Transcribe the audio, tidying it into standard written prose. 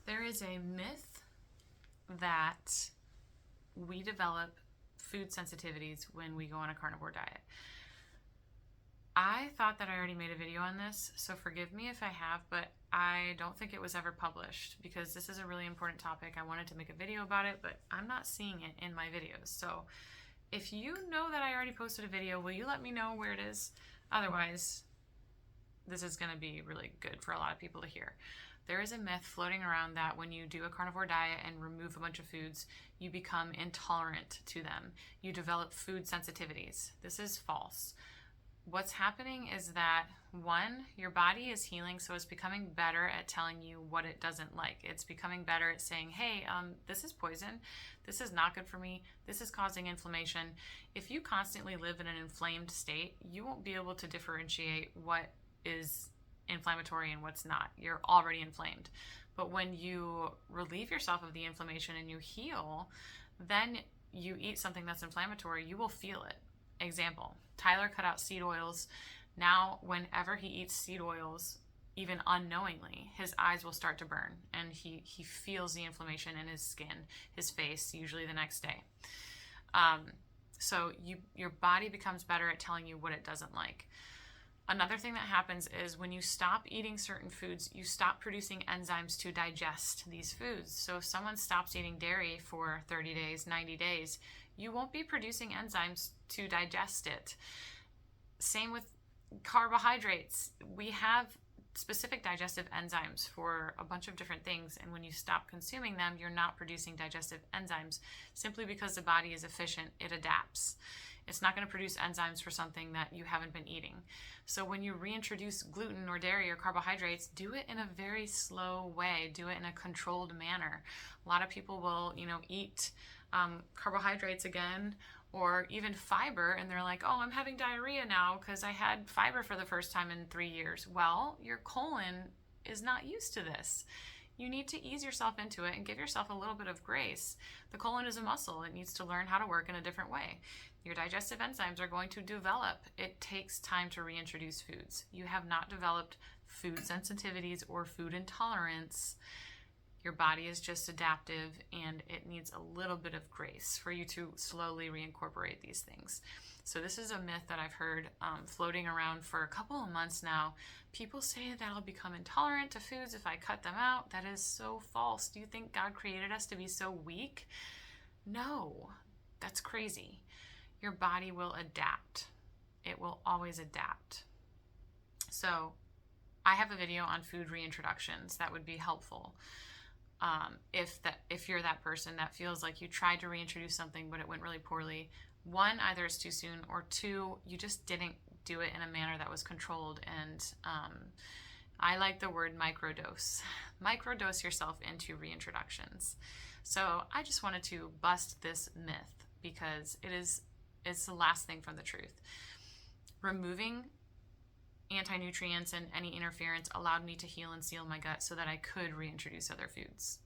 There is a myth that we develop food sensitivities when we go on a carnivore diet. I thought that I already made a video on this, so forgive me if I have, but I don't think it was ever published because this is a really important topic. I wanted to make a video about it, but I'm not seeing it in my videos. So if you know that I already posted a video, will you let me know where it is? Otherwise, this is going to be really good for a lot of people to hear. There is a myth floating around that when you do a carnivore diet and remove a bunch of foods, you become intolerant to them. You develop food sensitivities. This is false. What's happening is that, one, your body is healing, so it's becoming better at telling you what it doesn't like. It's becoming better at saying, hey, this is poison. This is not good for me. This is causing inflammation. If you constantly live in an inflamed state, you won't be able to differentiate what is inflammatory and what's not. You're already inflamed. But when you relieve yourself of the inflammation and you heal, then you eat something that's inflammatory, you will feel it. Example, Tyler cut out seed oils. Now, whenever he eats seed oils, even unknowingly, his eyes will start to burn and he feels the inflammation in his skin, his face, usually the next day. So your body becomes better at telling you what it doesn't like. Another thing that happens is when you stop eating certain foods, you stop producing enzymes to digest these foods. So if someone stops eating dairy for 30 days, 90 days, you won't be producing enzymes to digest it. Same with carbohydrates. We have specific digestive enzymes for a bunch of different things, and when you stop consuming them, you're not producing digestive enzymes. Simply because the body is efficient, it adapts. It's not going to produce enzymes for something that you haven't been eating. So when you reintroduce gluten or dairy or carbohydrates, do it in a very slow way. Do it in a controlled manner. A lot of people will, eat carbohydrates again, or even fiber, and they're like, oh, I'm having diarrhea now because I had fiber for the first time in 3 years. Well, your colon is not used to this. You need to ease yourself into it and give yourself a little bit of grace. The colon is a muscle. It needs to learn how to work in a different way. Your digestive enzymes are going to develop. It takes time to reintroduce foods. You have not developed food sensitivities or food intolerance. Your body is just adaptive, and it needs a little bit of grace for you to slowly reincorporate these things. So this is a myth that I've heard floating around for a couple of months now. People say that I'll become intolerant to foods if I cut them out. That is so false. Do you think God created us to be so weak? No, that's crazy. Your body will adapt. It will always adapt. So I have a video on food reintroductions that would be helpful. If you're that person that feels like you tried to reintroduce something but it went really poorly, one, either it's too soon, or two, you just didn't do it in a manner that was controlled. And I like the word microdose. Microdose yourself into reintroductions. So I just wanted to bust this myth because it's the last thing from the truth. Removing anti-nutrients and any interference allowed me to heal and seal my gut so that I could reintroduce other foods.